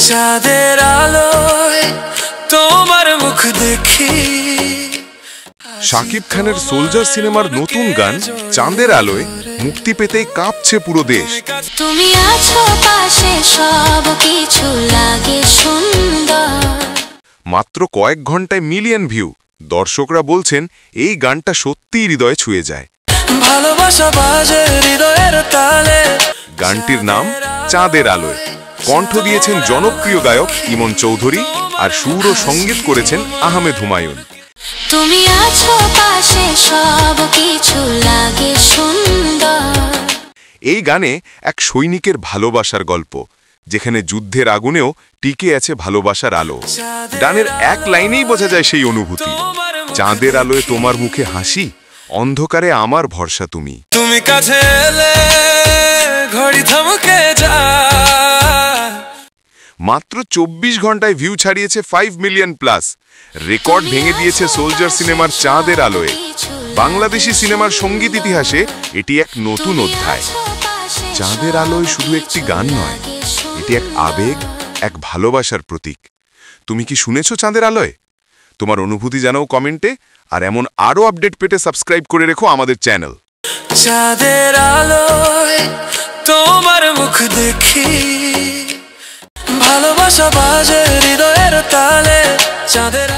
চাঁদের আলোয় তোমার মুখ দেখি। শাকিব খানের সোলজার সিনেমার নতুন গান চাঁদের আলোয় মুক্তি পেতেই কাঁপছে পুরো দেশ। তুমি আছো পাশে, সব কিছু লাগে সুন্দর। মাত্র কয়েক ঘন্টায় মিলিয়ন ভিউ। দর্শকরা বলছেন এই গানটা সত্যিই হৃদয়ে ছুঁয়ে যায়। ভালোবাসা বাজে হৃদয়ের তালে। গানটির নাম চাঁদের আলোয়। কণ্ঠ দিয়েছেন জনপ্রিয় গায়ক ইমন চৌধুরী, আর সুর ও সঙ্গীত করেছেন আহমেদ হুমায়ুন। তুমি আছো পাশে, সব কিছু লাগে সুন্দর। এই গানে এক সৈনিকের ভালোবাসার গল্প, যেখানে যুদ্ধের আগুনেও টিকে আছে ভালোবাসার আলো। গানের এক লাইনেই বোঝা যায় সেই অনুভূতি। চাঁদের আলোয় তোমার মুখে হাসি, অন্ধকারে আমার ভরসা তুমি। তুমি কাছে এলে ঘড়ি থমকে যায়। মাত্র 24 ঘন্টায় ভিউ ছাড়িয়েছে 5 মিলিয়ন প্লাস। রেকর্ড ভেঙে দিয়েছে সোলজার সিনেমার চাঁদের আলোয়। বাংলাদেশি সিনেমার সঙ্গীত ইতিহাসে এটি এক নতুন অধ্যায়। চাঁদের আলোয় শুধু একটি গান নয়, এটি এক আবেগ, এক ভালোবাসার প্রতীক। তুমি কি শুনেছো চাঁদের আলোয়? তোমার অনুভূতি জানাও কমেন্টে, আর এমন আরও আপডেট পেতে সাবস্ক্রাইব করে রেখো আমাদের চ্যানেল। চাঁদের আলোয় তোমার মুখ দেখি, ভালোবাসা বাজে হৃদয়ের তালে। চাঁদের